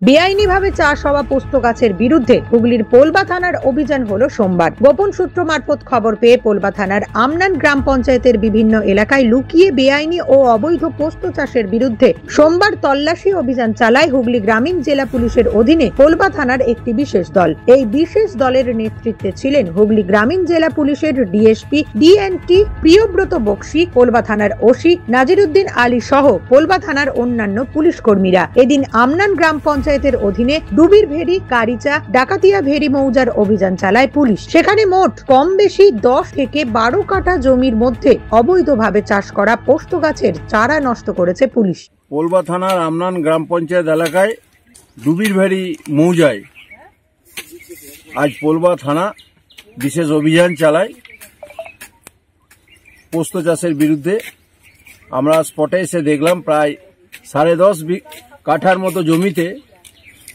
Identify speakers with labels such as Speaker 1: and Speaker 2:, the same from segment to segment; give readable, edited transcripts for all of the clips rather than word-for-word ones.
Speaker 1: বেআইনিভাবে চাষ হওয়া পোস্ত গাছের বিরুদ্ধে হুগলির পোলবা থানার অভিযান হলো সোমবার। গোপন সূত্র মারফত খবর পেয়ে পোলবা থানার আমনান গ্রাম পঞ্চায়েতের বিভিন্ন এলাকায় লুকিয়ে বেআইনি ও অবৈধ পোস্ত চাষের বিরুদ্ধে সোমবার তল্লাশি অভিযান চালায় হুগলি গ্রামীণ জেলা পুলিশের অধীনে পোলবা থানার একটি বিশেষ দল। এই বিশেষ দলের নেতৃত্বে ছিলেন হুগলি গ্রামীণ জেলা পুলিশের ডিএসপি ডিএনটি প্রিয়ব্রত বক্সি, পোলবা থানার ওসি নাজিরউদ্দিন আলী সহ পোলবা থানার অন্যান্য পুলিশ কর্মীরা। এদিন আমনান গ্রাম পঞ্চায়েতের অধীনে ডুবির ভেড়ি, কারিচা, ডাকাতিয়া ভেড়ি মৌজার অভিযান চালায় পুলিশ। সেখানে মোট কম বেশি 10 থেকে 12 কাঠা জমির মধ্যে অবৈধভাবে চাষ করা পোস্ত গাছের চারা নষ্ট করেছে পুলিশ।
Speaker 2: পোলবা থানার আমনান গ্রাম পঞ্চায়েত এলাকায় ডুবির ভেড়ি মৌজায় আজ পোলবা থানা বিশেষ অভিযান চালায় পোস্ত চাষের বিরুদ্ধে। আমরা স্পটে এসে দেখলাম প্রায় 10.5 কাঠার মতো জমিতে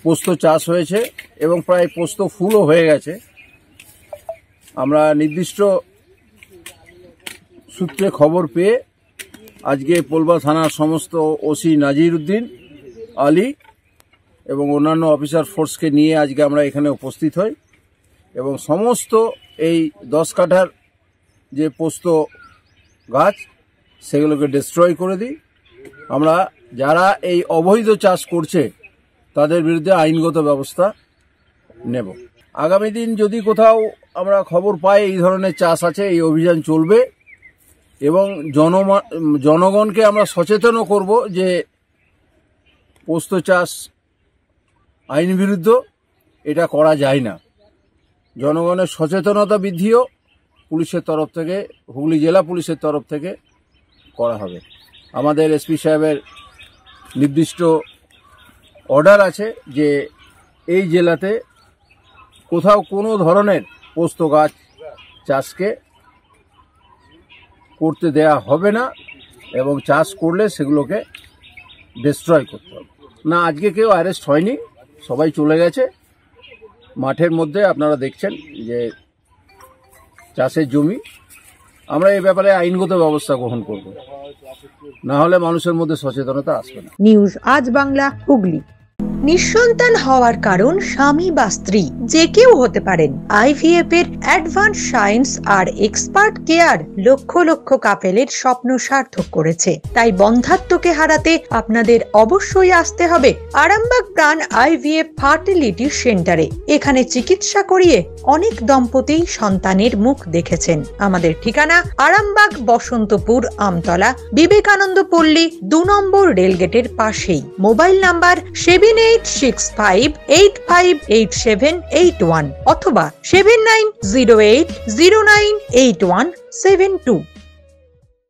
Speaker 2: পোস্ত চাষ হয়েছে এবং প্রায় পোস্ত ফুলও হয়ে গেছে। আমরা নির্দিষ্ট সূত্রে খবর পেয়ে আজকে পোলবা থানার সমস্ত ওসি নাজিরউদ্দিন আলী এবং অন্যান্য অফিসার ফোর্সকে নিয়ে আজকে আমরা এখানে উপস্থিত হই এবং সমস্ত এই 10 কাঠার যে পোস্ত গাছ সেগুলোকে ডিস্ট্রয় করে দিই। আমরা যারা এই অবৈধ চাষ করছে তাদের বিরুদ্ধে আইনগত ব্যবস্থা নেব। আগামী দিন যদি কোথাও আমরা খবর পাই এই ধরনের চাষ আছে, এই অভিযান চলবে এবং জনগণকে আমরা সচেতনও করব যে পোস্ত চাষ আইন বিরুদ্ধ, এটা করা যায় না। জনগণের সচেতনতা বৃদ্ধিও পুলিশের তরফ থেকে, হুগলি জেলা পুলিশের তরফ থেকে করা হবে। আমাদের এসপি সাহেবের নির্দিষ্ট অর্ডার আছে যে এই জেলাতে কোথাও কোনো ধরনের পোস্ত গাছ চাষকে করতে দেয়া হবে না এবং চাষ করলে সেগুলোকে ডিস্ট্রয় করতে হবে না। আজকে কেউ অ্যারেস্ট হয়নি, সবাই চলে গেছে মাঠের মধ্যে। আপনারা দেখছেন যে চাষের জমি। আমরা এই ব্যাপারে আইনগত ব্যবস্থা গ্রহণ করব, না হলে মানুষের মধ্যে সচেতনতা আসবে না।
Speaker 1: নিউজ আজ বাংলা, হুগলি। নিঃসন্তান হওয়ার কারণ স্বামী বা স্ত্রী যে কেউ হতে পারেন। আইভিএফ এর অ্যাডভান্স সায়েন্স আর এক্সপার্ট কেয়ার লক্ষ লক্ষ কাপেলের স্বপ্ন সার্থক করেছে। তাই বন্ধাত্বকে হারাতে আপনাদের অবশ্যই আসতে হবে আরামবাগ প্রাণ আইভিএফ ফার্টিলিটি সেন্টারে। এখানে চিকিৎসা করিয়ে অনেক দম্পতি সন্তানের মুখ দেখেছেন। আমাদের ঠিকানা আরামবাগ বসন্তপুর আমতলা, বিবেকানন্দ পল্লী 2 নম্বর রেলগেটের পাশেই। মোবাইল নাম্বার 7865858781 অথবা 7908098172।